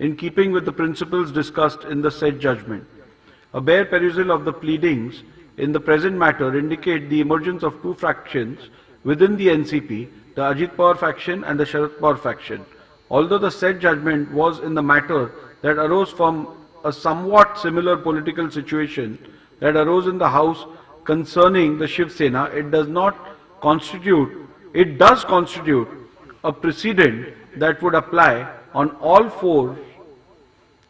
in keeping with the principles discussed in the said judgment. A bare perusal of the pleadings in the present matter indicate the emergence of two factions within the NCP, the Ajit Pawar faction and the Sharad Pawar faction. Although the said judgment was in the matter that arose from a somewhat similar political situation that arose in the House concerning the Shiv Sena, it does constitute a precedent that would apply on all four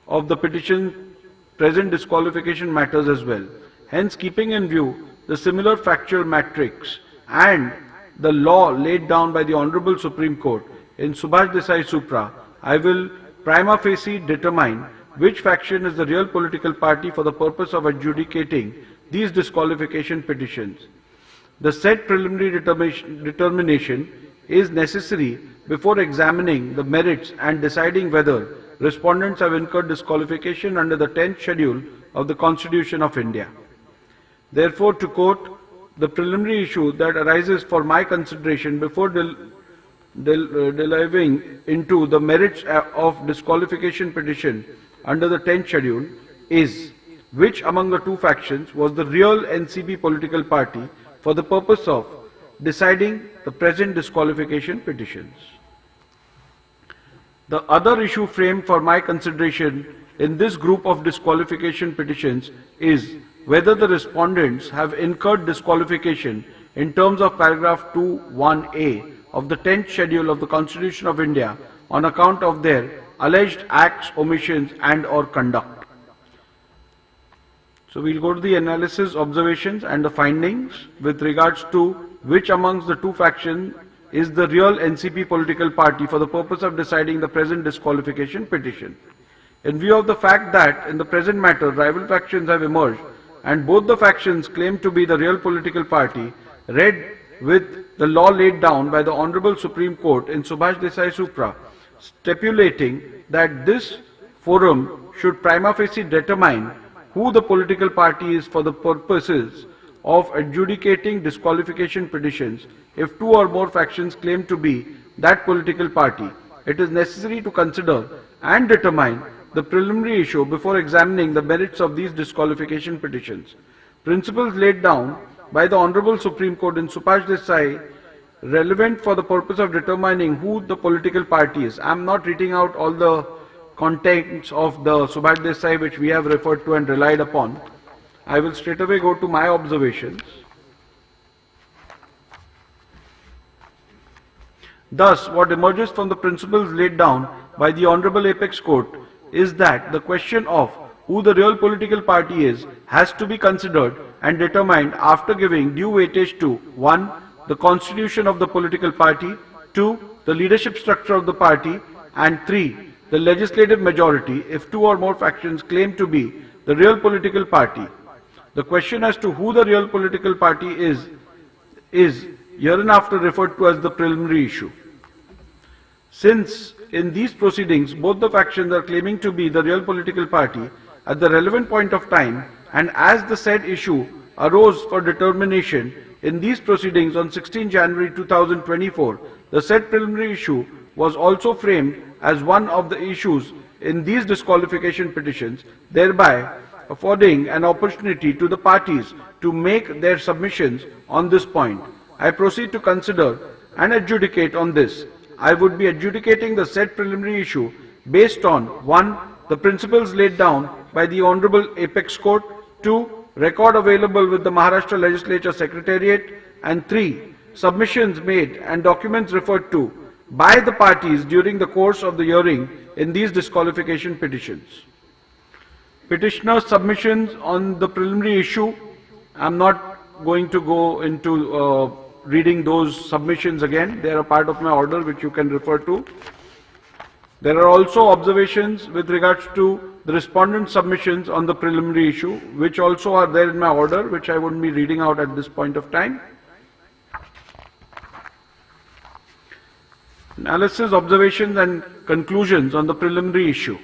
of the petition present disqualification matters as well. Hence, keeping in view the similar factual matrix and the law laid down by the Honorable Supreme Court in Subhash Desai Supra, I will prima facie determine which faction is the real political party for the purpose of adjudicating these disqualification petitions. The said preliminary determination is necessary before examining the merits and deciding whether respondents have incurred disqualification under the 10th schedule of the Constitution of India. Therefore, to quote, the preliminary issue that arises for my consideration before delving into the merits of disqualification petition under the 10th schedule is which among the two factions was the real NCP political party for the purpose of deciding the present disqualification petitions. The other issue framed for my consideration in this group of disqualification petitions is whether the respondents have incurred disqualification in terms of paragraph 2(1)(a) of the 10th schedule of the Constitution of India on account of their alleged acts, omissions and/or conduct. So we'll go to the analysis, observations and the findings with regards to which amongst the two factions is the real NCP political party for the purpose of deciding the present disqualification petition. In view of the fact that in the present matter rival factions have emerged and both the factions claim to be the real political party, read with the law laid down by the Honorable Supreme Court in Subhash Desai Supra, stipulating that this forum should prima facie determine who the political party is for the purposes of adjudicating disqualification petitions. If two or more factions claim to be that political party, it is necessary to consider and determine the preliminary issue before examining the merits of these disqualification petitions. Principles laid down by the Honorable Supreme Court in Subhash Desai relevant for the purpose of determining who the political party is. I am not reading out all the contents of the Subhash Desai which we have referred to and relied upon. I will straight away go to my observations. Thus, what emerges from the principles laid down by the Honorable Apex Court is that the question of who the real political party is has to be considered and determined after giving due weightage to 1. The constitution of the political party, 2. The leadership structure of the party, and 3. The legislative majority if two or more factions claim to be the real political party. The question as to who the real political party is hereinafter referred to as the preliminary issue. Since in these proceedings both the factions are claiming to be the real political party at the relevant point of time, and as the said issue arose for determination in these proceedings on 16 January 2024, the said preliminary issue was also framed as one of the issues in these disqualification petitions, thereby affording an opportunity to the parties to make their submissions on this point. I proceed to consider and adjudicate on this. I would be adjudicating the said preliminary issue based on 1. The principles laid down by the Honorable Apex Court, 2. Record available with the Maharashtra Legislature Secretariat, and 3. Submissions made and documents referred to by the parties during the course of the hearing in these disqualification petitions. Petitioner's submissions on the preliminary issue, I am not going to go into reading those submissions again. They are a part of my order which you can refer to. There are also observations with regards to the respondent submissions on the preliminary issue, which also are there in my order, which I wouldn't be reading out at this point of time. Analysis, observations and conclusions on the preliminary issue.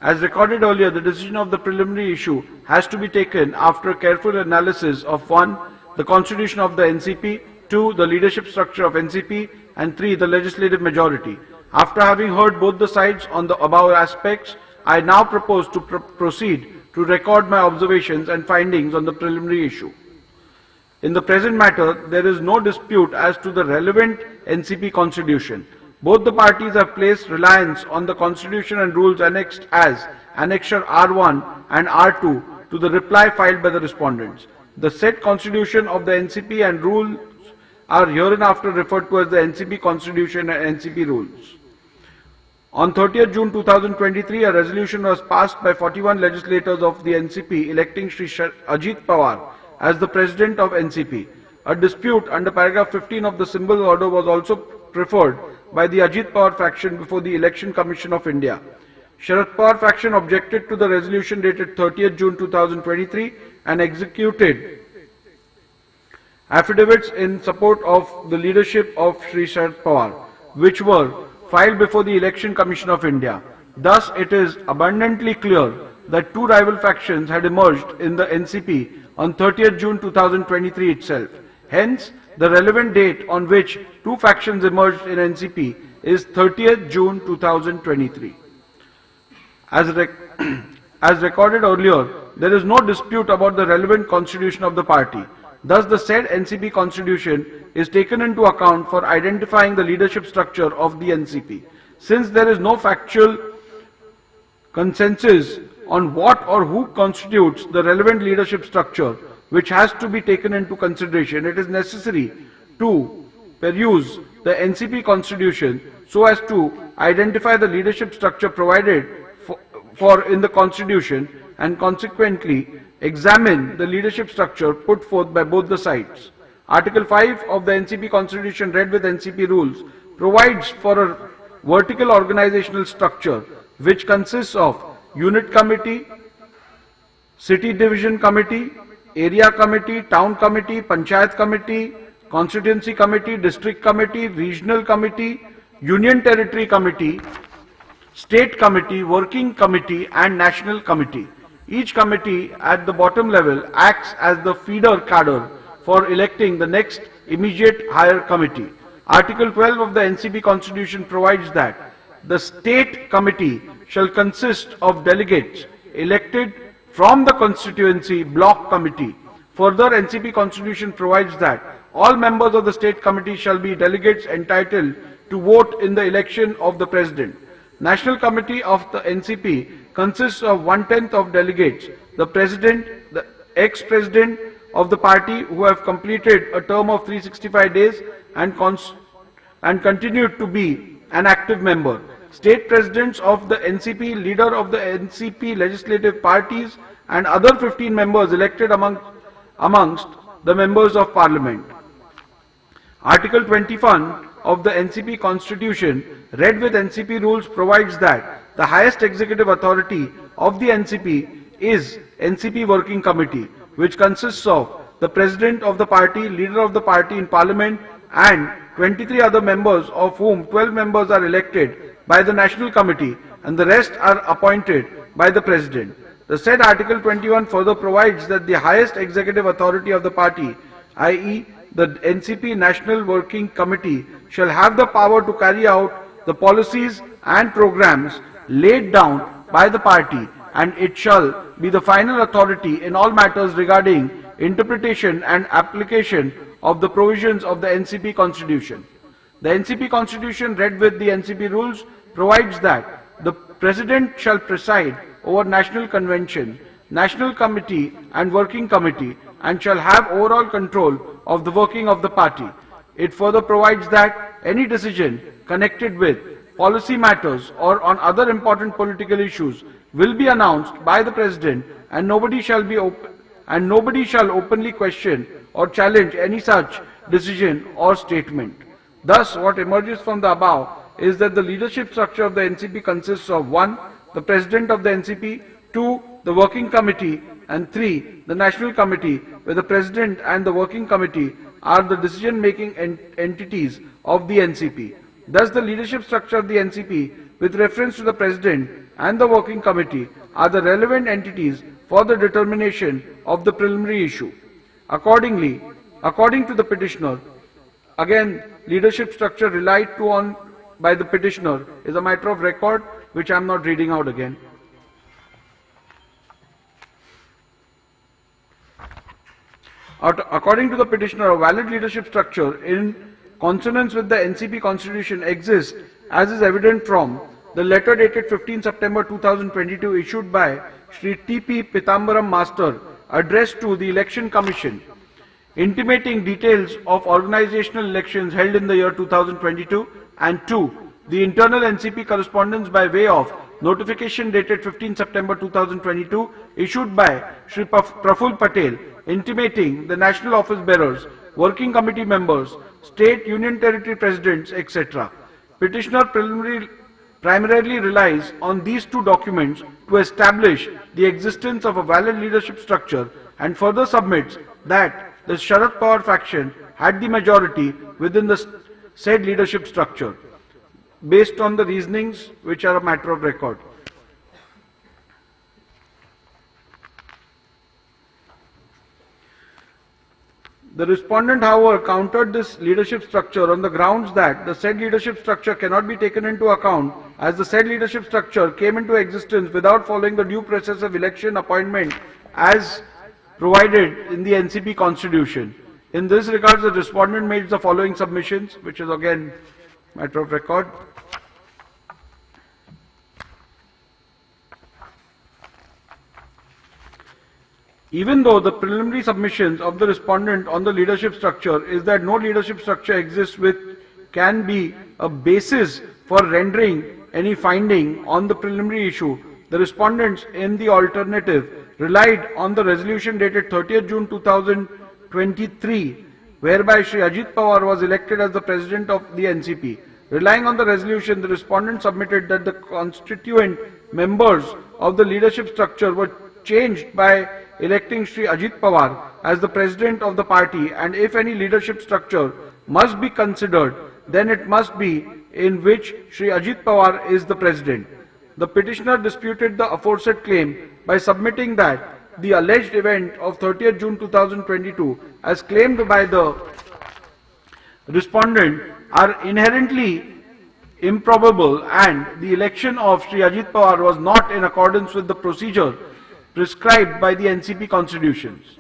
As recorded earlier, the decision of the preliminary issue has to be taken after careful analysis of 1. The constitution of the NCP, 2. The leadership structure of NCP, and 3. The legislative majority. After having heard both the sides on the above aspects, I now propose to proceed to record my observations and findings on the preliminary issue. In the present matter, there is no dispute as to the relevant NCP constitution. Both the parties have placed reliance on the constitution and rules annexed as Annexure R1 and R2 to the reply filed by the respondents. The said constitution of the NCP and rules are hereinafter referred to as the NCP constitution and NCP rules. On 30th June 2023, a resolution was passed by 41 legislators of the NCP electing Shri Ajit Pawar as the President of NCP. A dispute under paragraph 15 of the symbol order was also preferred by the Ajit Pawar faction before the Election Commission of India. Sharad Pawar faction objected to the resolution dated 30th June 2023 and executed affidavits in support of the leadership of Shri Sharad Pawar, which were filed before the Election Commission of India. Thus, it is abundantly clear that two rival factions had emerged in the NCP on 30th June 2023 itself. Hence, the relevant date on which two factions emerged in NCP is 30th June 2023. As recorded earlier, there is no dispute about the relevant constitution of the party. Thus, the said NCP constitution is taken into account for identifying the leadership structure of the NCP. Since there is no factual consensus on what or who constitutes the relevant leadership structure which has to be taken into consideration, it is necessary to peruse the NCP constitution so as to identify the leadership structure provided for in the constitution and consequently examine the leadership structure put forth by both the sides. Article 5 of the NCP constitution read with NCP rules provides for a vertical organizational structure which consists of unit committee, city division committee, area committee, town committee, panchayat committee, constituency committee, district committee, regional committee, union territory committee, state committee, working committee and national committee. Each committee at the bottom level acts as the feeder cadre for electing the next immediate higher committee. Article 12 of the NCP constitution provides that the state committee shall consist of delegates elected from the constituency block committee. Further, NCP constitution provides that all members of the state committee shall be delegates entitled to vote in the election of the president. National committee of the NCP consists of 1/10 of delegates, the president, the ex-president of the party who have completed a term of 365 days and continued to be an active member, state presidents of the NCP, leader of the NCP legislative parties and other 15 members elected amongst the members of parliament. Article 21 of the NCP constitution read with NCP rules provides that the highest executive authority of the NCP is NCP Working Committee, which consists of the President of the party, Leader of the party in Parliament and 23 other members, of whom 12 members are elected by the National Committee and the rest are appointed by the President. The said Article 21 further provides that the highest executive authority of the party, i.e. the NCP National Working Committee, shall have the power to carry out the policies and programs laid down by the party, and it shall be the final authority in all matters regarding interpretation and application of the provisions of the NCP Constitution. The NCP Constitution read with the NCP rules provides that the President shall preside over National Convention, National Committee and Working Committee and shall have overall control of the working of the party. It further provides that any decision connected with policy matters or on other important political issues will be announced by the President and nobody shall openly question or challenge any such decision or statement. Thus, what emerges from the above is that the leadership structure of the NCP consists of 1. The President of the NCP, 2. The Working Committee and 3. The National Committee, where the President and the Working Committee are the decision-making entities of the NCP. Thus, the leadership structure of the NCP with reference to the President and the Working Committee are the relevant entities for the determination of the preliminary issue. Accordingly, according to the petitioner, again, leadership structure relied on by the petitioner is a matter of record, which I am not reading out again. According to the petitioner, a valid leadership structure in consonance with the NCP constitution exists, as is evident from the letter dated 15 September 2022 issued by Shri T.P. Pitambaram Master, addressed to the Election Commission, intimating details of organizational elections held in the year 2022, and 2. The internal NCP correspondence by way of notification dated 15 September 2022 issued by Shri Praful Patel, intimating the national office bearers, working committee members, state union territory presidents, etc. Petitioner primarily relies on these two documents to establish the existence of a valid leadership structure, and further submits that the Sharad Pawar faction had the majority within the said leadership structure, based on the reasonings which are a matter of record. The respondent, however, countered this leadership structure on the grounds that the said leadership structure cannot be taken into account, as the said leadership structure came into existence without following the due process of election appointment as provided in the NCP constitution. In this regard, the respondent made the following submissions, which is again matter of record. Even though the preliminary submissions of the respondent on the leadership structure is that no leadership structure exists which can be a basis for rendering any finding on the preliminary issue, the respondents in the alternative relied on the resolution dated 30th June 2023, whereby Shri Ajit Pawar was elected as the president of the NCP. Relying on the resolution, the respondent submitted that the constituent members of the leadership structure were changed by electing Shri Ajit Pawar as the president of the party, and if any leadership structure must be considered, then it must be in which Shri Ajit Pawar is the president. The petitioner disputed the aforesaid claim by submitting that the alleged event of 30th June 2022, as claimed by the respondent, are inherently improbable, and the election of Shri Ajit Pawar was not in accordance with the procedure prescribed by the NCP constitutions.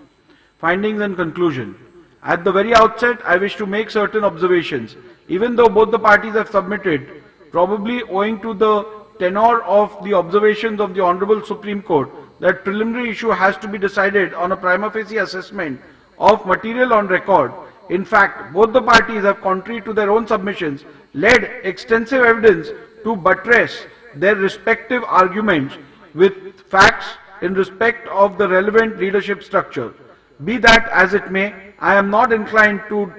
Findings and conclusion. At the very outset, I wish to make certain observations. Even though both the parties have submitted, probably owing to the tenor of the observations of the Honorable Supreme Court, that preliminary issue has to be decided on a prima facie assessment of material on record. In fact, both the parties have, contrary to their own submissions, led extensive evidence to buttress their respective arguments with facts in respect of the relevant leadership structure. Be that as it may, I am not inclined to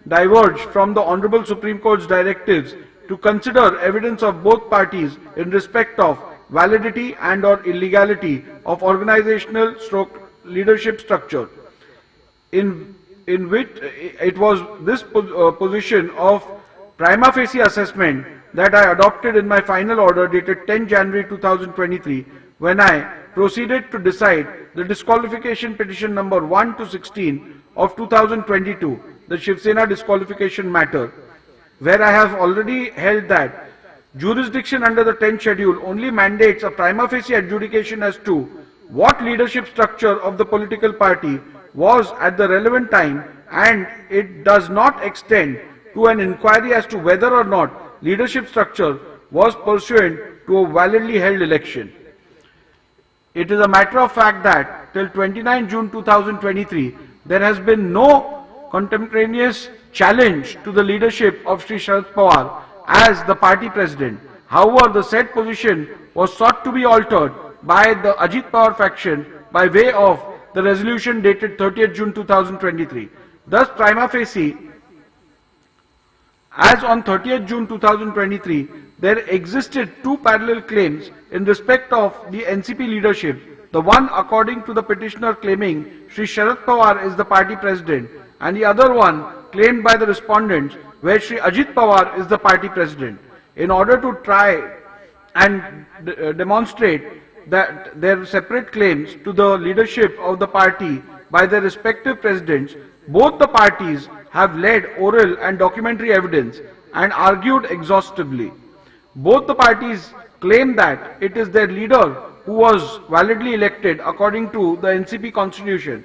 diverge from the Honorable Supreme Court's directives to consider evidence of both parties in respect of validity and or illegality of organizational stroke leadership structure, in which it was this position of prima facie assessment that I adopted in my final order dated 10 January 2023, when I proceeded to decide the disqualification petition number 1 to 16 of 2022, the Shiv Sena disqualification matter, where I have already held that jurisdiction under the 10th schedule only mandates a prima facie adjudication as to what leadership structure of the political party was at the relevant time, and it does not extend to an inquiry as to whether or not leadership structure was pursuant to a validly held election. It is a matter of fact that till 29 June 2023, there has been no contemporaneous challenge to the leadership of Shri Sharad Pawar as the party president. However, the said position was sought to be altered by the Ajit Pawar faction by way of the resolution dated 30th June 2023. Thus, prima facie, as on 30th June 2023, there existed two parallel claims in respect of the NCP leadership, the one according to the petitioner claiming Shri Sharad Pawar is the party president, and the other one claimed by the respondents where Shri Ajit Pawar is the party president. In order to try and demonstrate that their separate claims to the leadership of the party by their respective presidents, both the parties have led oral and documentary evidence. and argued exhaustively. Both the parties claim that it is their leader who was validly elected according to the NCP constitution,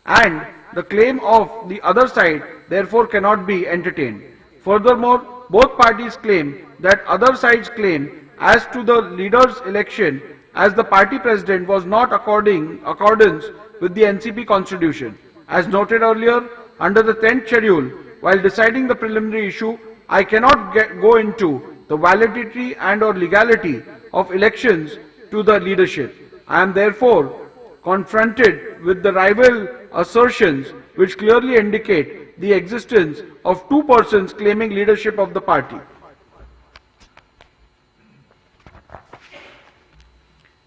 and the claim of the other side therefore cannot be entertained. Furthermore, both parties claim that other side's claim as to the leader's election as the party president was not accordance with the NCP constitution. As noted earlier, under the 10th schedule, while deciding the preliminary issue, I cannot go into the validity and or legality of elections to the leadership. I am therefore confronted with the rival assertions which clearly indicate the existence of two persons claiming leadership of the party.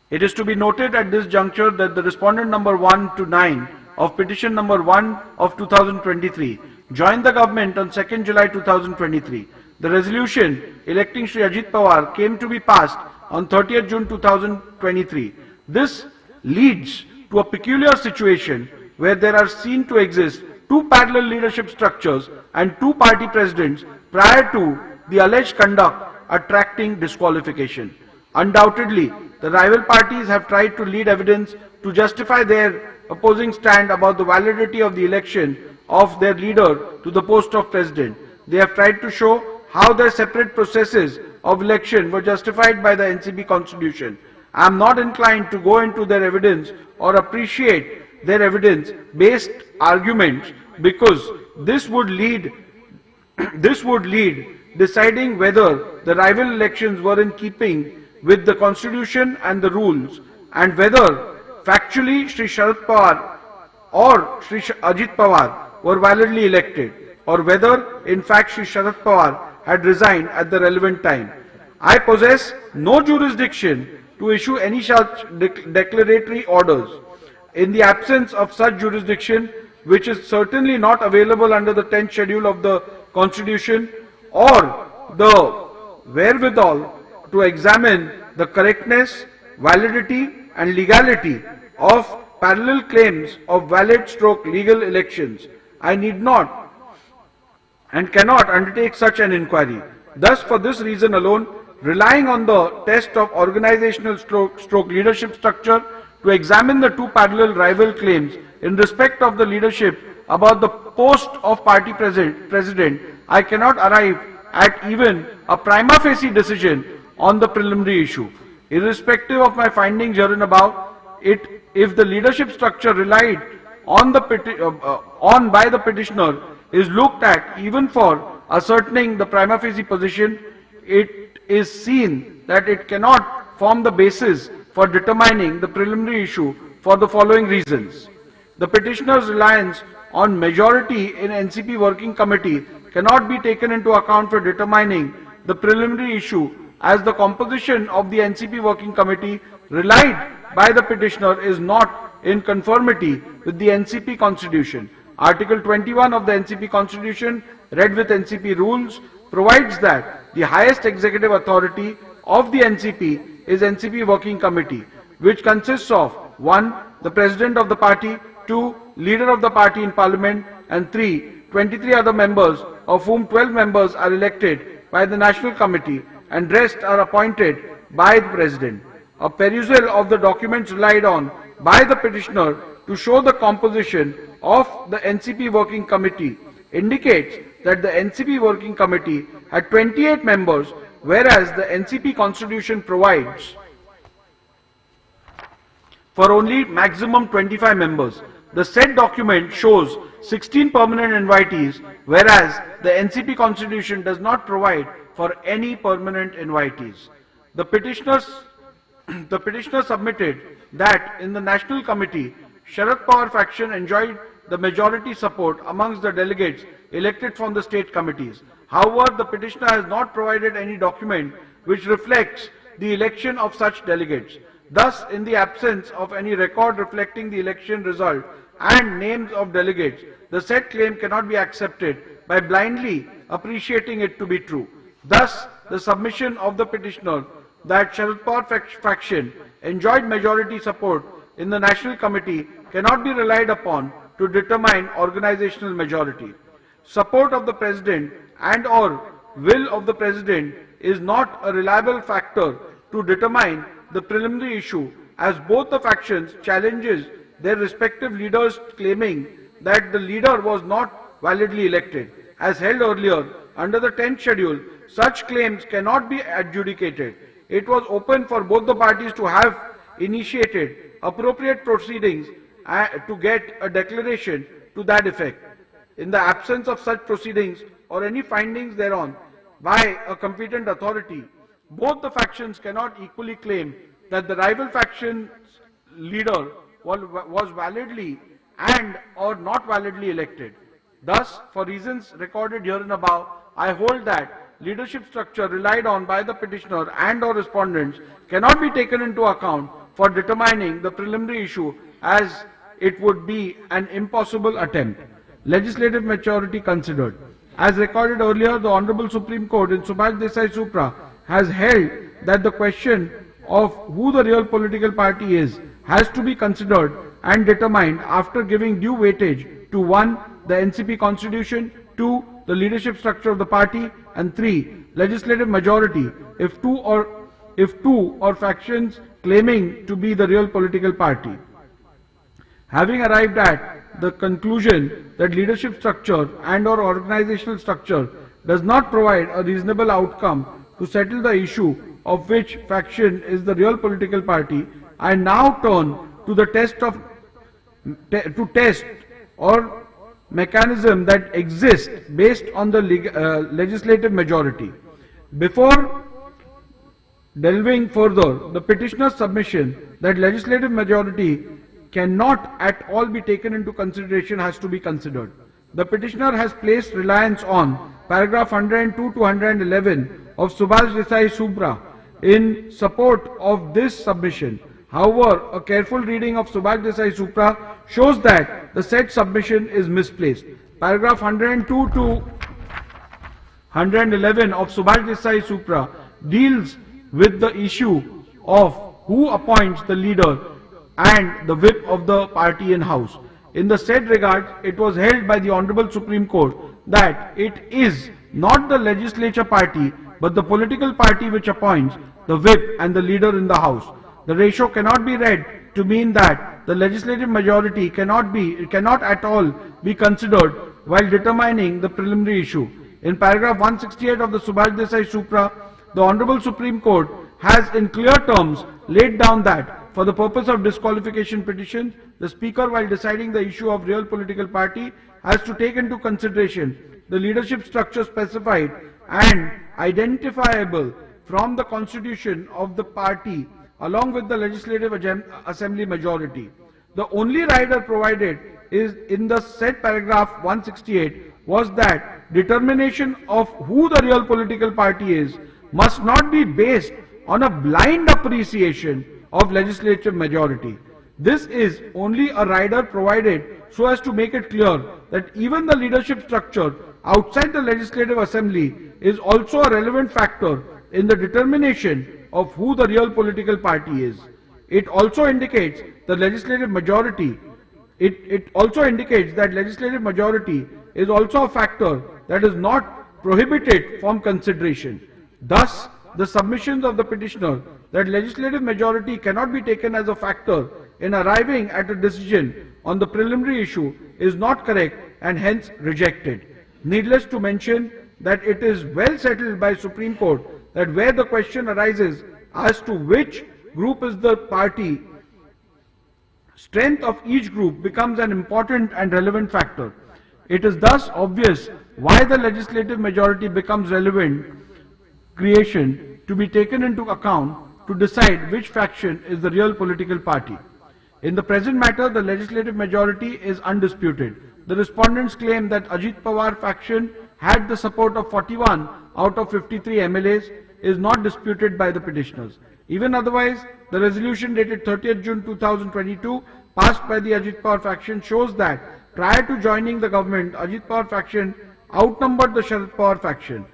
It is to be noted at this juncture that the respondent number 1 to 9 of petition number 1 of 2023 joined the government on 2nd July 2023. The resolution electing Shri Ajit Pawar came to be passed on 30th June 2023. This leads to a peculiar situation where there are seen to exist two parallel leadership structures and two party presidents prior to the alleged conduct attracting disqualification. Undoubtedly, the rival parties have tried to lead evidence to justify their opposing stand about the validity of the election of their leader to the post of president. They have tried to show how their separate processes of election were justified by the NCP constitution. I am not inclined to go into their evidence or appreciate their evidence-based arguments because this would lead deciding whether the rival elections were in keeping with the constitution and the rules, and whether factually Shri Sharad Pawar or Shri Ajit Pawar were validly elected, or whether in fact Shri Sharad Pawar had resigned at the relevant time. I possess no jurisdiction to issue any such declaratory orders. In the absence of such jurisdiction, which is certainly not available under the 10th schedule of the Constitution, or the wherewithal to examine the correctness, validity and legality of parallel claims of valid stroke legal elections, I need not and cannot undertake such an inquiry. Thus, for this reason alone, relying on the test of organizational stroke leadership structure to examine the two parallel rival claims in respect of the leadership about the post of party president, I cannot arrive at even a prima facie decision on the preliminary issue. Irrespective of my findings herein above, if the leadership structure relied on by the petitioner is looked at even for ascertaining the prima facie position, it is seen that it cannot form the basis for determining the preliminary issue for the following reasons. The petitioner's reliance on majority in NCP working committee cannot be taken into account for determining the preliminary issue, as the composition of the NCP working committee relied by the petitioner is not in conformity with the NCP constitution. Article 21 of the NCP constitution, read with NCP rules, provides that the highest executive authority of the NCP is NCP working committee, which consists of 1. The president of the party, 2. Leader of the party in parliament, and 3. 23 other members, of whom 12 members are elected by the national committee and rest are appointed by the president. A perusal of the documents relied on by the petitioner to show the composition of the NCP working committee indicates that the NCP working committee had 28 members, whereas the NCP constitution provides for only maximum 25 members. The said document shows 16 permanent invitees, whereas the NCP constitution does not provide for any permanent invitees. The petitioner submitted that in the national committee, Sharad Pawar faction enjoyed the majority support amongst the delegates elected from the state committees. However, the petitioner has not provided any document which reflects the election of such delegates. Thus, in the absence of any record reflecting the election result and names of delegates, the said claim cannot be accepted by blindly appreciating it to be true. Thus, the submission of the petitioner that Sharad Pawar faction enjoyed majority support in the national committee cannot be relied upon to determine organizational majority. Support of the president and or will of the President is not a reliable factor to determine the preliminary issue, as both the factions challenges their respective leaders, claiming that the leader was not validly elected. As held earlier, under the 10th schedule, such claims cannot be adjudicated. It was open for both the parties to have initiated appropriate proceedings to get a declaration to that effect. In the absence of such proceedings or any findings thereon by a competent authority, both the factions cannot equally claim that the rival faction's leader was validly and or not validly elected. Thus, for reasons recorded here and above, I hold that leadership structure relied on by the petitioner and or respondents cannot be taken into account for determining the preliminary issue, as it would be an impossible attempt. Legislative maturity considered. As recorded earlier, the Honorable Supreme Court in Subhash Desai Supra has held that the question of who the real political party is has to be considered and determined after giving due weightage to 1. the NCP constitution, 2. the leadership structure of the party, and 3. legislative majority if two or factions claiming to be the real political party. Having arrived at the conclusion that leadership structure and or organizational structure does not provide a reasonable outcome to settle the issue of which faction is the real political party, I now turn to the test or mechanism that exists based on the legislative majority. Before delving further, the petitioner's submission that legislative majority cannot at all be taken into consideration has to be considered. The petitioner has placed reliance on paragraph 102 to 111 of Subhash Desai Supra in support of this submission. However, a careful reading of Subhash Desai Supra shows that the said submission is misplaced. Paragraph 102 to 111 of Subhash Desai Supra deals with the issue of who appoints the leader and the whip of the party in house. In the said regard, it was held by the Honorable Supreme Court that it is not the legislature party but the political party which appoints the whip and the leader in the house. The ratio cannot be read to mean that the legislative majority cannot at all be considered while determining the preliminary issue. In paragraph 168 of the Subhash Desai Supra, the Honorable Supreme Court has in clear terms laid down that for the purpose of disqualification petition, the Speaker, while deciding the issue of real political party, has to take into consideration the leadership structure specified and identifiable from the constitution of the party along with the legislative assembly majority. The only rider provided is in the said paragraph 168 was that determination of who the real political party is must not be based on a blind appreciation of legislative majority. This is only a rider provided so as to make it clear that even the leadership structure outside the legislative assembly is also a relevant factor in the determination of who the real political party is. It also indicates the legislative majority. It also indicates that legislative majority is also a factor that is not prohibited from consideration. Thus, the submissions of the petitioner that legislative majority cannot be taken as a factor in arriving at a decision on the preliminary issue is not correct and hence rejected. Needless to mention that it is well settled by Supreme Court that where the question arises as to which group is the party, strength of each group becomes an important and relevant factor. It is thus obvious why the legislative majority becomes relevant creation to be taken into account to decide which faction is the real political party. In the present matter, the legislative majority is undisputed. The respondents claim that Ajit Pawar faction had the support of 41 out of 53 MLAs is not disputed by the petitioners. Even otherwise, the resolution dated 30th June 2022 passed by the Ajit Pawar faction shows that prior to joining the government, Ajit Pawar faction outnumbered the Sharad Pawar faction.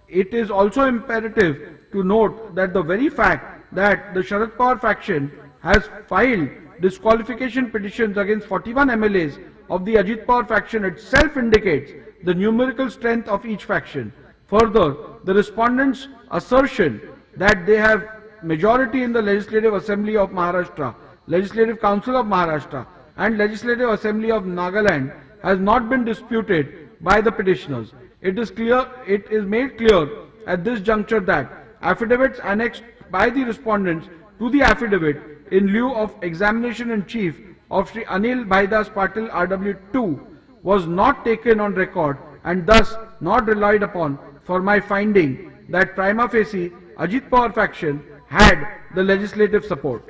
It is also imperative to note that the very fact that the Sharad Pawar faction has filed disqualification petitions against 41 MLAs of the Ajit Pawar faction itself indicates the numerical strength of each faction. Further, the respondents' assertion that they have majority in the Legislative Assembly of Maharashtra, Legislative Council of Maharashtra and Legislative Assembly of Nagaland has not been disputed by the petitioners. It is made clear at this juncture that affidavits annexed by the respondents to the affidavit in lieu of examination in chief of Sri Anil Bhaidas Patil RW2 was not taken on record and thus not relied upon for my finding that prima facie Ajit Pawar faction had the legislative support.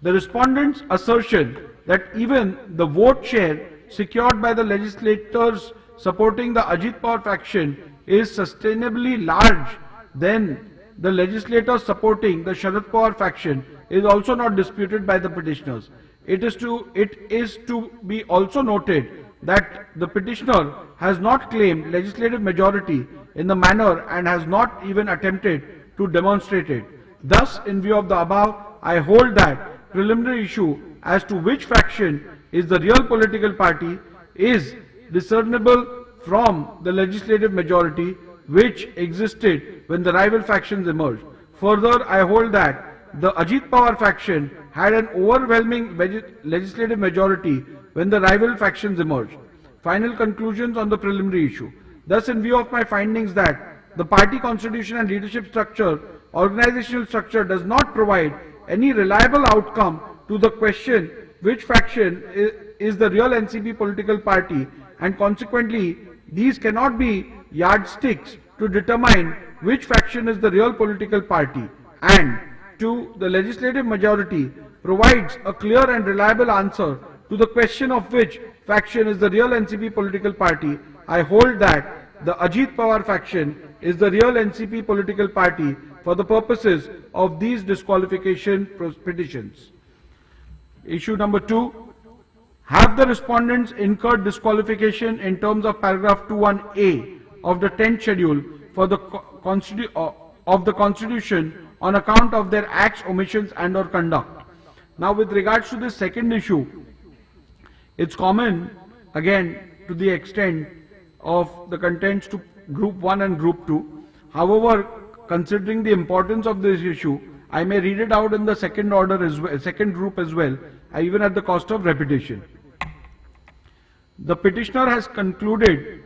The respondents' assertion that even the vote share secured by the legislators supporting the Ajit Pawar faction is sustainably large than the legislators supporting the Sharad Pawar faction is also not disputed by the petitioners. It is to be also noted that the petitioner has not claimed legislative majority in the manner and has not even attempted to demonstrate it. Thus, in view of the above, I hold that preliminary issue as to which faction is the real political party is discernible from the legislative majority which existed when the rival factions emerged. Further, I hold that the Ajit Pawar faction had an overwhelming legislative majority when the rival factions emerged. Final conclusions on the preliminary issue. Thus, in view of my findings that the party constitution and leadership structure, organizational structure does not provide any reliable outcome to the question which faction is the real NCP political party, and consequently these cannot be yardsticks to determine which faction is the real political party, and to the legislative majority provides a clear and reliable answer to the question of which faction is the real NCP political party, I hold that the Ajit Pawar faction is the real NCP political party for the purposes of these disqualification petitions. Issue number 2. Have the respondents incurred disqualification in terms of paragraph 21A of the 10th schedule for the Constitution on account of their acts, omissions and or conduct? Now, with regards to this second issue, it's common again to the extent of the contents to group 1 and group 2. However, considering the importance of this issue, I may read it out in the second order as well, second group as well, even at the cost of repetition. The petitioner has concluded,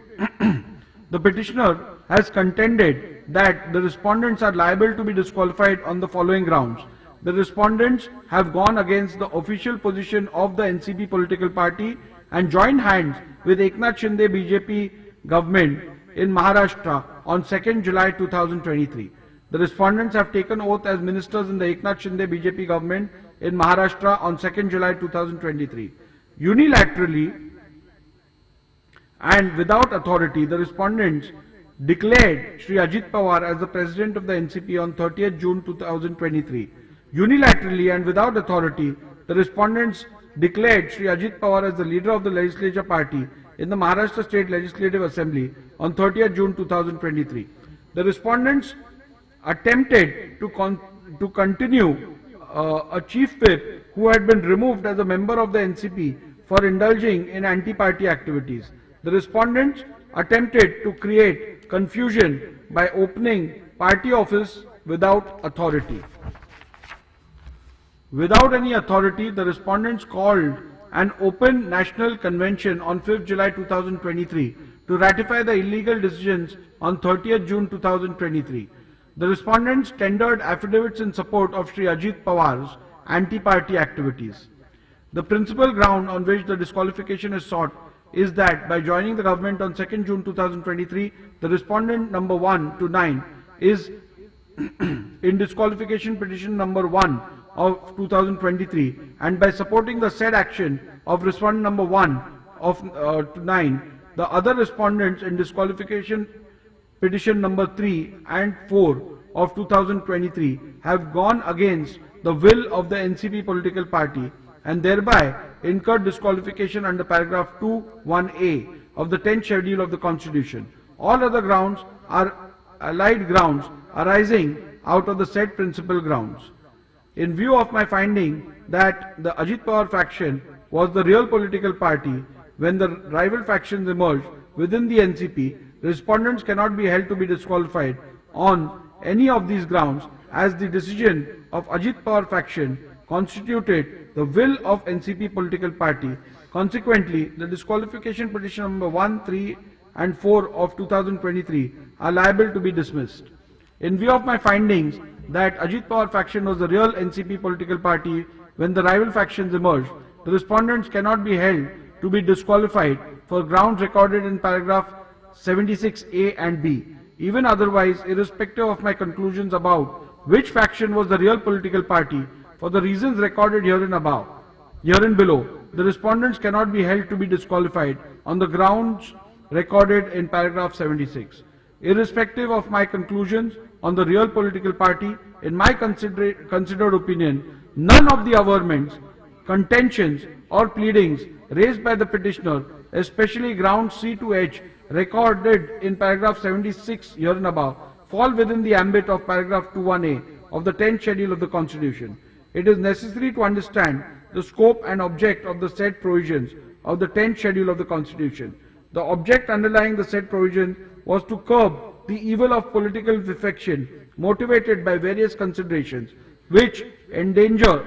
the petitioner has contended that the respondents are liable to be disqualified on the following grounds. The respondents have gone against the official position of the NCP political party and joined hands with Eknath Shinde BJP government in Maharashtra on 2nd July 2023. The respondents have taken oath as ministers in the Eknath Shinde BJP government in Maharashtra on 2nd July 2023. Unilaterally and without authority, the respondents declared Shri Ajit Pawar as the president of the NCP on 30th June 2023. Unilaterally and without authority, the respondents declared Shri Ajit Pawar as the leader of the legislature party in the Maharashtra State Legislative Assembly on 30th June 2023. The respondents attempted to continue a chief whip who had been removed as a member of the NCP for indulging in anti-party activities. The respondents attempted to create confusion by opening party office without authority. Without any authority, the respondents called an open national convention on 5th July 2023 to ratify the illegal decisions on 30th June 2023. The respondents tendered affidavits in support of Shri Ajit Pawar's anti-party activities. The principal ground on which the disqualification is sought is that by joining the government on 2nd June 2023, the respondent number 1 to 9 is in disqualification petition number 1 of 2023, and by supporting the said action of respondent number 1 of to 9, the other respondents in disqualification petition number 3 and 4 of 2023 have gone against the will of the NCP political party and thereby incurred disqualification under paragraph 2(1)(a) of the 10th schedule of the Constitution. All other grounds are allied grounds arising out of the said principal grounds. In view of my finding that the Ajit Pawar faction was the real political party when the rival factions emerged, within the NCP, respondents cannot be held to be disqualified on any of these grounds, as the decision of Ajit Pawar faction constituted the will of NCP political party. Consequently, the disqualification petition number 1, 3 and 4 of 2023 are liable to be dismissed. In view of my findings that Ajit Pawar faction was the real NCP political party when the rival factions emerged, the respondents cannot be held to be disqualified for grounds recorded in paragraph 76A and B. Even otherwise, irrespective of my conclusions about which faction was the real political party, for the reasons recorded herein below, the respondents cannot be held to be disqualified on the grounds recorded in paragraph 76. Irrespective of my conclusions on the real political party, in my considered opinion, none of the averments, contentions or pleadings raised by the petitioner, especially grounds C to H recorded in paragraph 76 herein above, fall within the ambit of paragraph 21A of the 10th schedule of the Constitution. It is necessary to understand the scope and object of the said provisions of the 10th schedule of the Constitution. The object underlying the said provision was to curb the evil of political defection motivated by various considerations which endanger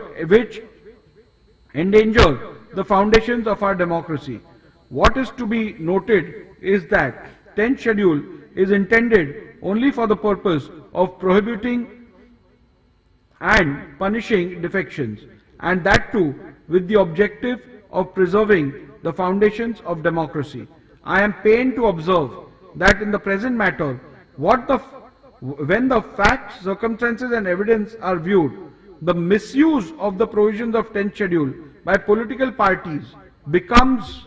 the foundations of our democracy. What is to be noted is that 10th schedule is intended only for the purpose of prohibiting and punishing defections, and that too with the objective of preserving the foundations of democracy. I am pained to observe that in the present matter, when the facts, circumstances and evidence are viewed, the misuse of the provisions of 10th schedule by political parties becomes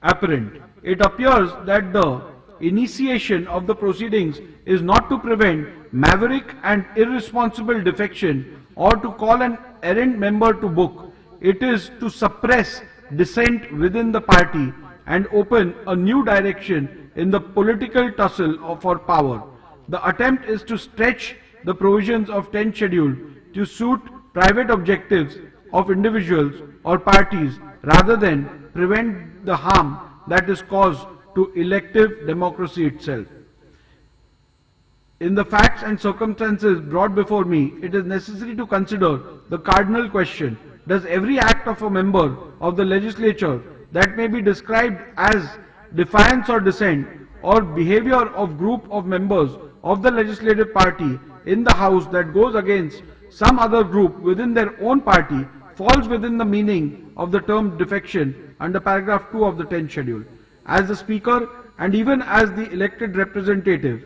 apparent. It appears that the initiation of the proceedings is not to prevent maverick and irresponsible defection or to call an errant member to book. It is to suppress dissent within the party and open a new direction in the political tussle for power. The attempt is to stretch the provisions of 10th schedule to suit private objectives of individuals or parties rather than prevent the harm that is caused to elective democracy itself. In the facts and circumstances brought before me, it is necessary to consider the cardinal question: does every act of a member of the legislature that may be described as defiance or dissent or behavior of group of members of the legislative party in the House that goes against some other group within their own party falls within the meaning of the term defection under paragraph 2 of the 10th schedule. As the Speaker and even as an elected representative,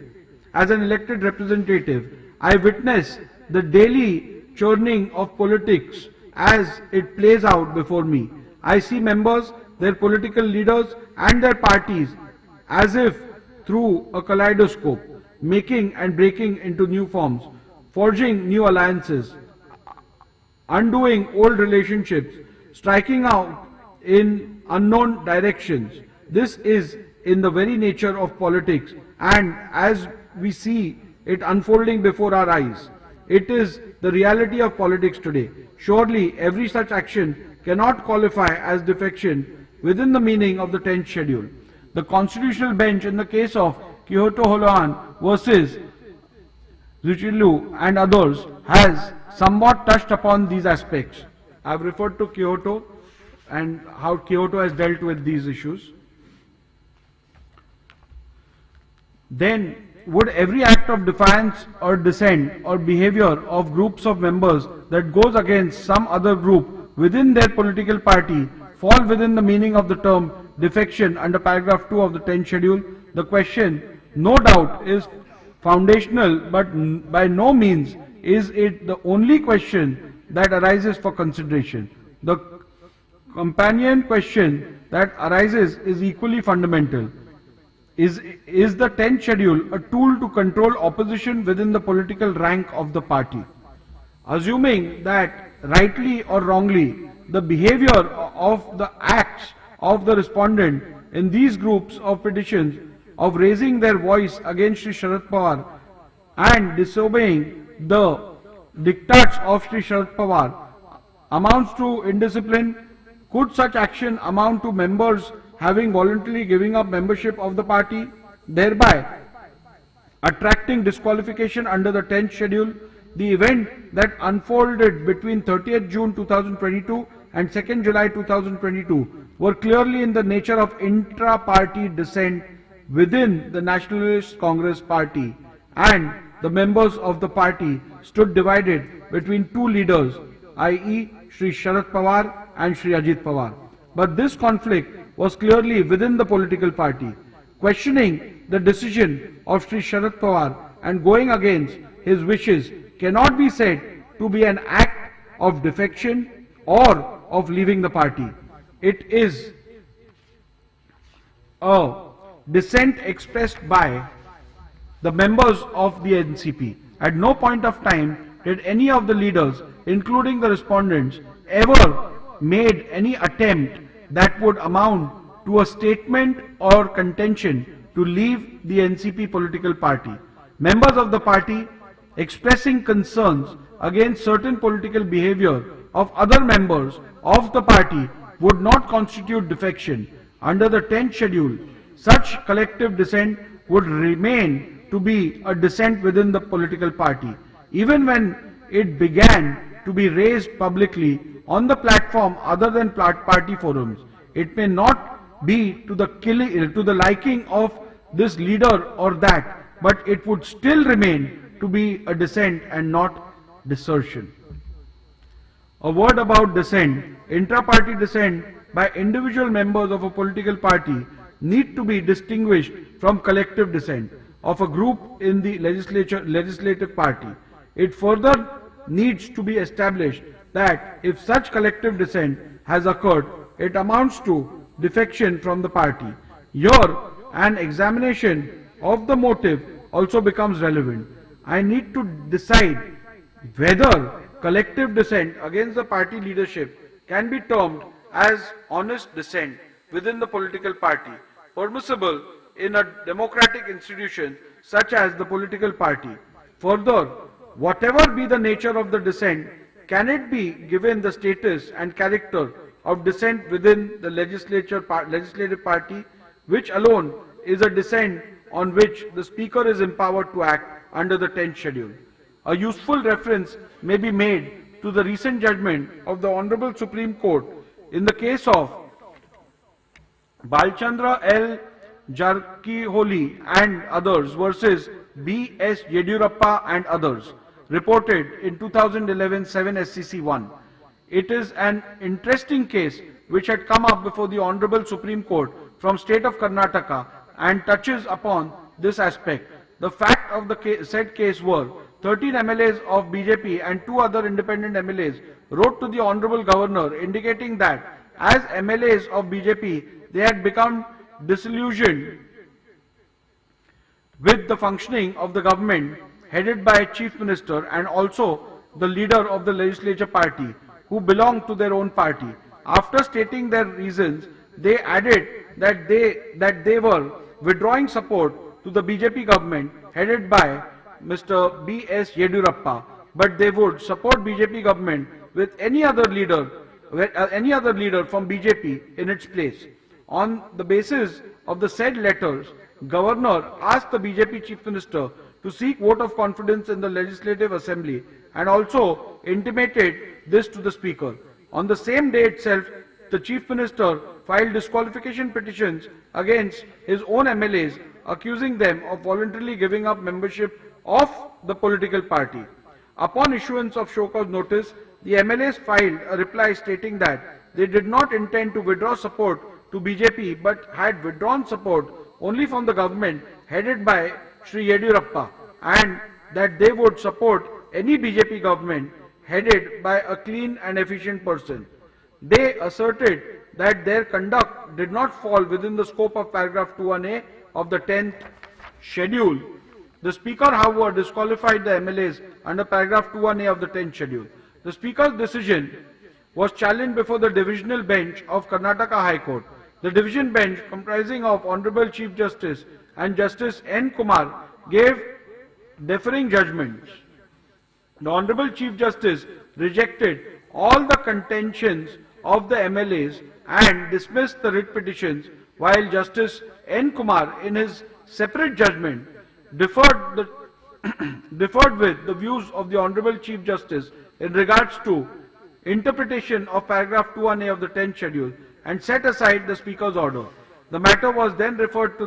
I witness the daily churning of politics as it plays out before me. I see members, their political leaders and their parties as if through a kaleidoscope, making and breaking into new forms, forging new alliances, undoing old relationships, striking out in unknown directions. This is in the very nature of politics, and as we see it unfolding before our eyes, it is the reality of politics today. Surely every such action cannot qualify as defection within the meaning of the 10th schedule. The constitutional bench in the case of Kyoto Holohan versus Zuchilu and others has somewhat touched upon these aspects. I have referred to Kyoto and how Kyoto has dealt with these issues. Then, would every act of defiance or dissent or behavior of groups of members that goes against some other group within their political party fall within the meaning of the term defection under paragraph 2 of the 10th schedule? The question, no doubt, is foundational, but by no means is it the only question that arises for consideration. The companion question that arises is equally fundamental. Is the 10th schedule a tool to control opposition within the political rank of the party? Assuming that rightly or wrongly the behavior of the acts of the respondent in these groups of petitions of raising their voice against Shri Sharad Pawar and disobeying the diktats of Shri Sharad Pawar amounts to indiscipline Could such action amount to members having voluntarily giving up membership of the party, thereby attracting disqualification under the 10th schedule? The event that unfolded between 30th June 2022 and 2nd July 2022 were clearly in the nature of intra-party dissent within the Nationalist Congress Party, and the members of the party stood divided between two leaders, i.e. Shri Sharad Pawar and Shri Ajit Pawar. But this conflict was clearly within the political party. Questioning the decision of Shri Sharad Pawar and going against his wishes cannot be said to be an act of defection or of leaving the party. It is a dissent expressed by the members of the NCP. At no point of time did any of the leaders, including the respondents, ever made any attempt that would amount to a statement or contention to leave the NCP political party. Members of the party expressing concerns against certain political behavior of other members of the party would not constitute defection. Under the 10th schedule, such collective dissent would remain to be a dissent within the political party, even when it began to be raised publicly on the platform other than party forums. It may not be to the liking of this leader or that, but it would still remain to be a dissent and not desertion. A word about dissent. Intra-party dissent by individual members of a political party need to be distinguished from collective dissent of a group in the legislative party. It further needs to be established that if such collective dissent has occurred, it amounts to defection from the party. Here, an examination of the motive also becomes relevant. I need to decide whether collective dissent against the party leadership can be termed as honest dissent within the political party, permissible in a democratic institution such as the political party. Further, whatever be the nature of the dissent, can it be given the status and character of dissent within the legislative party, which alone is a dissent on which the Speaker is empowered to act under the 10th schedule. A useful reference may be made to the recent judgment of the Honorable Supreme Court in the case of Balchandra L. Jarkiholi and others versus B.S. Yediyurappa and others, reported in 2011 7 SCC 1. It is an interesting case which had come up before the Honorable Supreme Court from state of Karnataka and touches upon this aspect. The fact of the said case were 13 MLAs of BJP and 2 other independent MLAs wrote to the Honorable Governor indicating that as MLAs of BJP they had become disillusioned with the functioning of the government headed by a Chief Minister and also the leader of the legislature party who belonged to their own party. After stating their reasons, they added that they were withdrawing support to the BJP government headed by Mr. B.S. Yediyurappa, but they would support BJP government with any other leader from BJP in its place. On the basis of the said letters, Governor asked the BJP Chief Minister to seek vote of confidence in the Legislative Assembly and also intimated this to the Speaker. On the same day itself, the Chief Minister filed disqualification petitions against his own MLAs, accusing them of voluntarily giving up membership of the political party. Upon issuance of show cause notice, the MLAs filed a reply stating that they did not intend to withdraw support to BJP but had withdrawn support only from the government headed by Shri Yediyurappa and that they would support any BJP government headed by a clean and efficient person. They asserted that their conduct did not fall within the scope of paragraph 21A of the 10th schedule. The Speaker, however, disqualified the MLAs under paragraph 21A of the 10th schedule. The Speaker's decision was challenged before the divisional bench of Karnataka High Court. The division bench, comprising of Honorable Chief Justice and Justice N. Kumar, gave differing judgments. The Honorable Chief Justice rejected all the contentions of the MLAs and dismissed the writ petitions, while Justice N. Kumar, in his separate judgment, differed with the views of the Honorable Chief Justice in regards to interpretation of paragraph 21A of the 10th schedule and set aside the Speaker's order. The matter was then referred to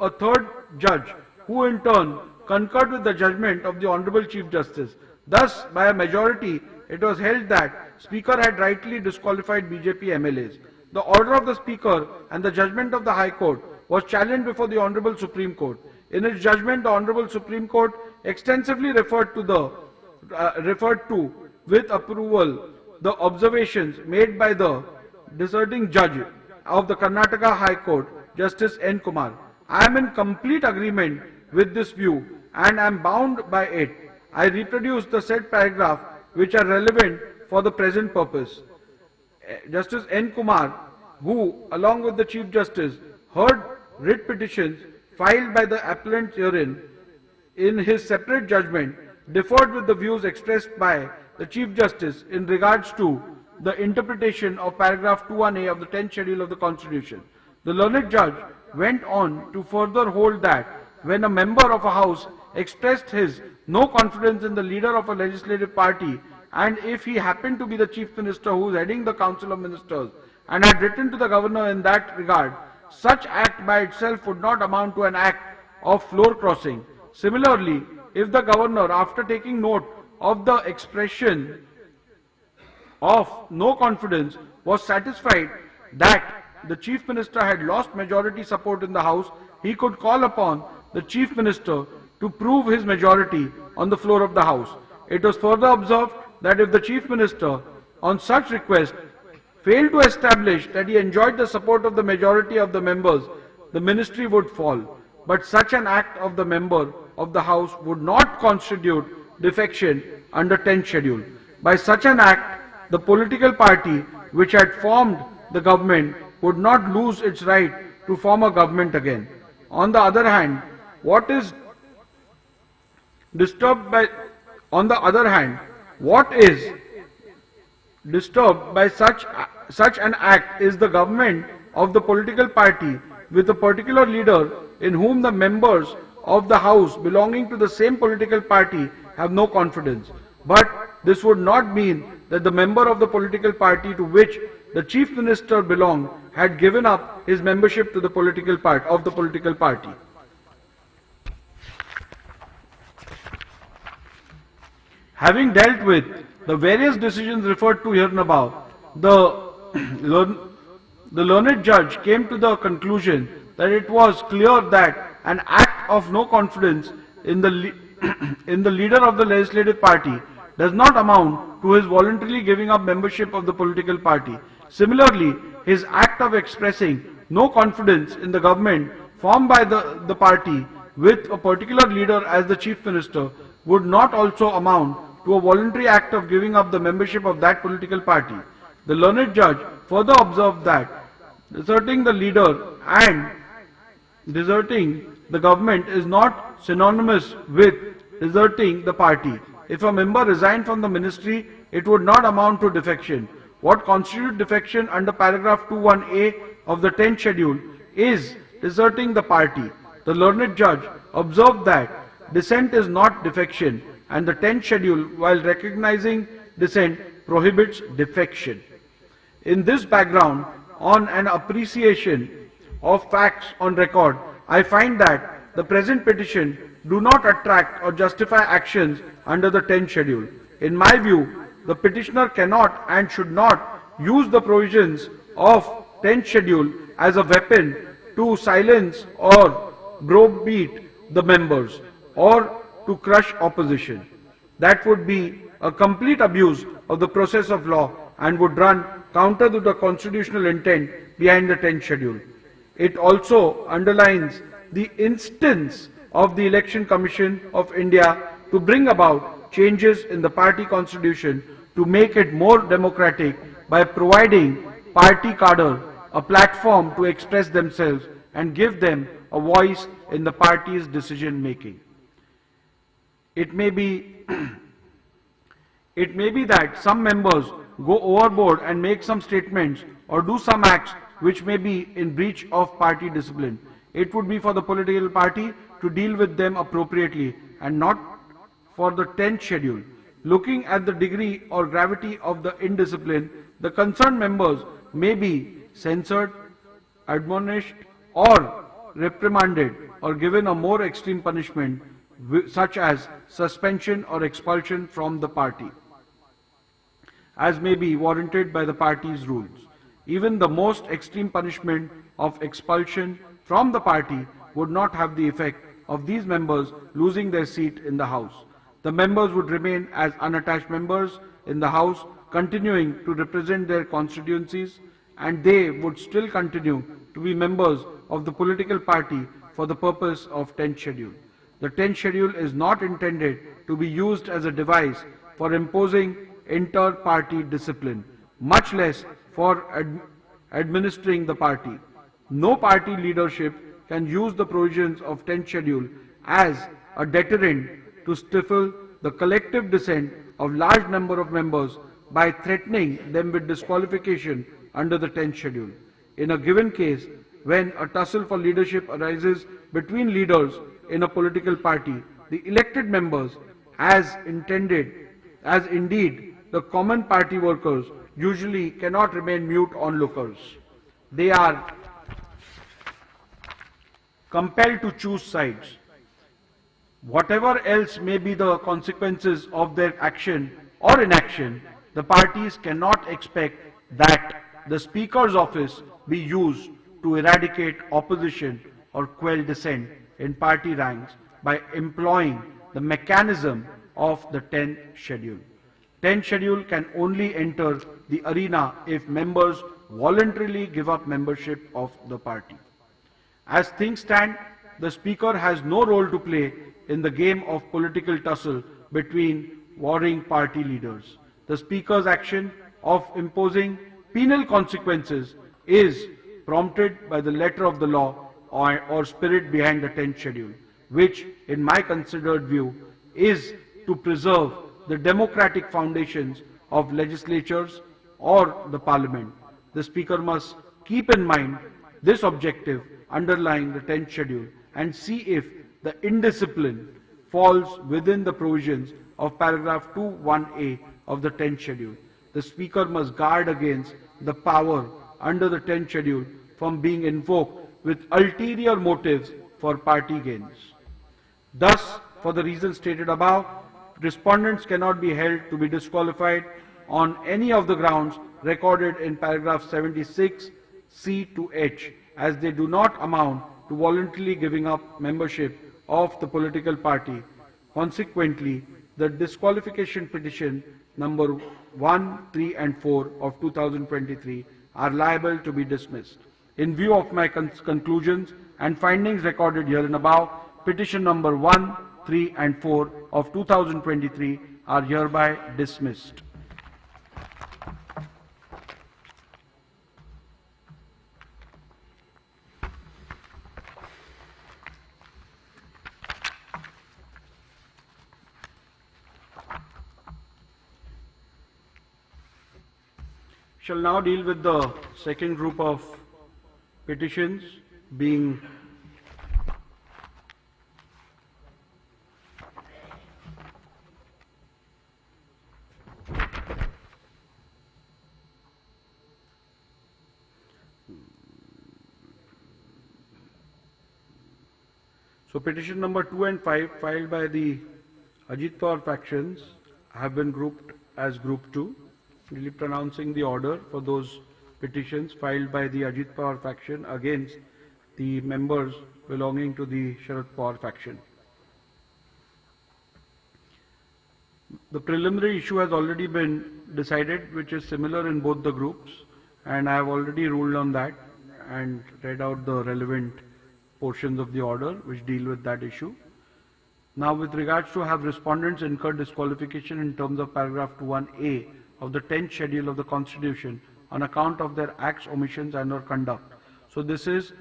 a third judge, who in turn concurred with the judgment of the Honorable Chief Justice. Thus, by a majority, it was held that Speaker had rightly disqualified BJP MLAs. The order of the Speaker and the judgment of the High Court was challenged before the Honorable Supreme Court. In its judgment, the Honorable Supreme Court extensively referred to with approval the observations made by the dissenting judge of the Karnataka High Court, Justice N. Kumar. I am in complete agreement with this view and am bound by it. I reproduce the said paragraph which are relevant for the present purpose. Justice N. Kumar, who along with the Chief Justice heard writ petitions filed by the appellant herein, in his separate judgment differed with the views expressed by the Chief Justice in regards to the interpretation of paragraph 21A of the 10th schedule of the Constitution. The learned judge went on to further hold that when a member of a house expressed his no confidence in the leader of a legislative party, and if he happened to be the Chief Minister who is heading the Council of Ministers and had written to the Governor in that regard, such act by itself would not amount to an act of floor crossing. Similarly, if the Governor, after taking note of the expression of no confidence, was satisfied that the Chief Minister had lost majority support in the House, he could call upon the Chief Minister to prove his majority on the floor of the House. It was further observed that if the Chief Minister, on such request, failed to establish that he enjoyed the support of the majority of the members, the ministry would fall. But such an act of the member of the House would not constitute defection under 10th schedule. By such an act, the political party which had formed the government would not lose its right to form a government again. On the other hand, what is disturbed by such an act is the government of the political party with a particular leader in whom the members of the House belonging to the same political party have no confidence. But this would not mean that the member of the political party to which the Chief Minister belonged had given up his membership to the political party. Having dealt with the various decisions referred to hereinabove, the learned judge came to the conclusion that it was clear that an act of no confidence in the leader of the legislative party does not amount to his voluntarily giving up membership of the political party. Similarly, his act of expressing no confidence in the government formed by the party with a particular leader as the Chief Minister would not also amount to a voluntary act of giving up the membership of that political party. The learned judge further observed that deserting the leader and deserting the government is not synonymous with deserting the party. If a member resigned from the ministry, it would not amount to defection. What constitutes defection under paragraph 21A of the 10th schedule is deserting the party. The learned judge observed that dissent is not defection, and the 10th schedule, while recognizing dissent, prohibits defection. In this background, on an appreciation of facts on record, I find that the present petition do not attract or justify actions under the 10th schedule. In my view, the petitioner cannot and should not use the provisions of 10th schedule as a weapon to silence or browbeat the members or to crush opposition. That would be a complete abuse of the process of law and would run counter to the constitutional intent behind the 10th schedule. It also underlines the instance of the Election Commission of India to bring about changes in the party constitution to make it more democratic by providing party cadre a platform to express themselves and give them a voice in the party's decision making. It may be that some members go overboard and make some statements or do some acts which may be in breach of party discipline. It would be for the political party to deal with them appropriately and not for the 10th schedule. Looking at the degree or gravity of the indiscipline, the concerned members may be censured, admonished, or reprimanded, or given a more extreme punishment such as suspension or expulsion from the party, as may be warranted by the party's rules. Even the most extreme punishment of expulsion from the party would not have the effect of these members losing their seat in the House. The members would remain as unattached members in the House, continuing to represent their constituencies, and they would still continue to be members of the political party for the purpose of 10th schedule. The 10th schedule is not intended to be used as a device for imposing inter-party discipline, much less for administering the party. No party leadership can use the provisions of 10th schedule as a deterrent to stifle the collective dissent of large number of members by threatening them with disqualification under the 10th schedule. In a given case, when a tussle for leadership arises between leaders in a political party, the elected members, as indeed the common party workers, usually cannot remain mute onlookers. They are compelled to choose sides. Whatever else may be the consequences of their action or inaction, the parties cannot expect that the Speaker's office be used to eradicate opposition or quell dissent in party ranks by employing the mechanism of the 10th schedule. 10th schedule can only enter the arena if members voluntarily give up membership of the party. As things stand, the Speaker has no role to play in the game of political tussle between warring party leaders. The Speaker's action of imposing penal consequences is prompted by the letter of the law or spirit behind the 10th schedule, which, in my considered view, is to preserve the democratic foundations of legislatures or the parliament. The Speaker must keep in mind this objective underlying the 10th schedule and see if the indiscipline falls within the provisions of paragraph 2(1)(a) of the 10th schedule. The Speaker must guard against the power under the 10th schedule from being invoked with ulterior motives for party gains. Thus, for the reasons stated above, respondents cannot be held to be disqualified on any of the grounds recorded in paragraph 76 C to H, as they do not amount to voluntarily giving up membership of the political party. Consequently, the disqualification petition number 1, 3 and 4 of 2023 are liable to be dismissed. In view of my conclusions and findings recorded here and above, petition number 1, 3 and 4 of 2023 are hereby dismissed. Shall now deal with the second group of petitions, being petition number 2 and 5 filed by the Ajit Pawar factions have been grouped as group 2. Really pronouncing the order for those petitions filed by the Ajit Pawar faction against the members belonging to the Sharad Pawar faction. The preliminary issue has already been decided, which is similar in both the groups, and I have already ruled on that and read out the relevant portions of the order which deal with that issue. Now, with regards to have respondents incurred disqualification in terms of paragraph 2(1)(a) of the 10th schedule of the Constitution on account of their acts, omissions and or conduct. So this is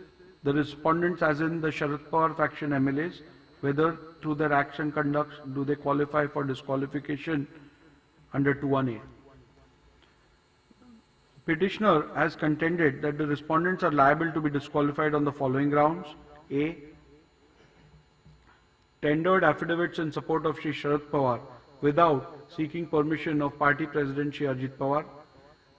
the respondents as in the Sharad Pawar faction MLAs, whether through their acts and conducts do they qualify for disqualification under 2(1)(a). Petitioner has contended that the respondents are liable to be disqualified on the following grounds. A. Tendered affidavits in support of Shri Sharad Pawar without seeking permission of party president Shri Ajit Pawar.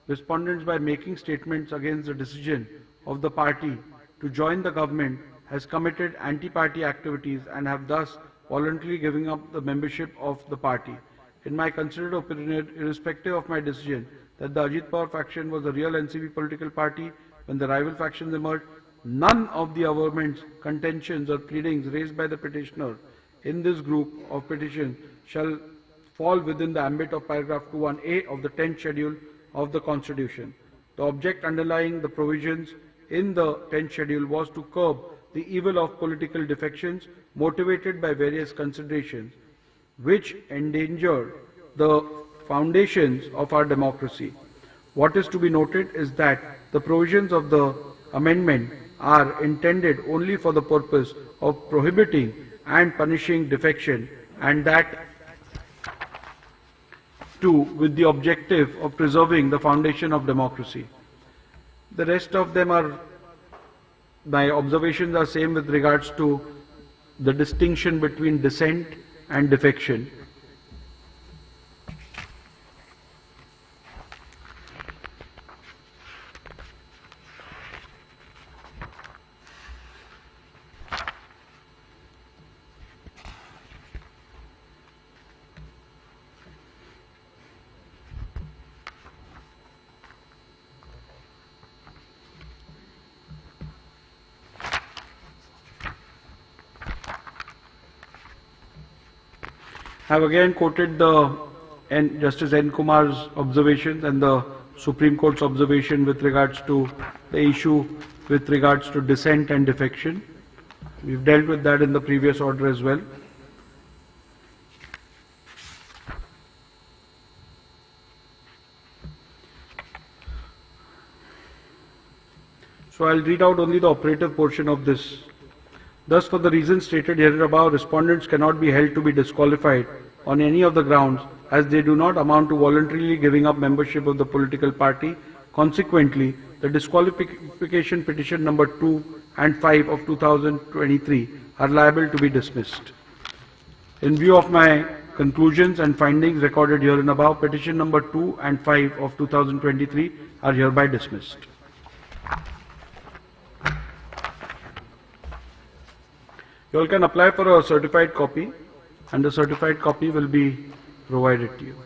Respondents, by making statements against the decision of the party to join the government, has committed anti-party activities and have thus voluntarily given up the membership of the party. In my considered opinion, irrespective of my decision that the Ajit Pawar faction was a real NCP political party when the rival factions emerged, none of the averments, contentions or pleadings raised by the petitioner in this group of petitions shall fall within the ambit of paragraph 21A of the 10th schedule of the Constitution. The object underlying the provisions in the 10th schedule was to curb the evil of political defections motivated by various considerations which endangered the foundations of our democracy. What is to be noted is that the provisions of the amendment are intended only for the purpose of prohibiting and punishing defection, and that too with the objective of preserving the foundation of democracy. The rest of them are, my observations are same with regards to the distinction between dissent and defection. I have again quoted the Justice N. Kumar's observations and the Supreme Court's observation with regards to the issue with regards to dissent and defection. We've dealt with that in the previous order as well. So I'll read out only the operative portion of this. Thus, for the reasons stated here above, respondents cannot be held to be disqualified on any of the grounds as they do not amount to voluntarily giving up membership of the political party. Consequently, the disqualification petition number 2 and 5 of 2023 are liable to be dismissed. In view of my conclusions and findings recorded here and above, petition number 2 and 5 of 2023 are hereby dismissed. You all can apply for a certified copy, and the certified copy will be provided to you.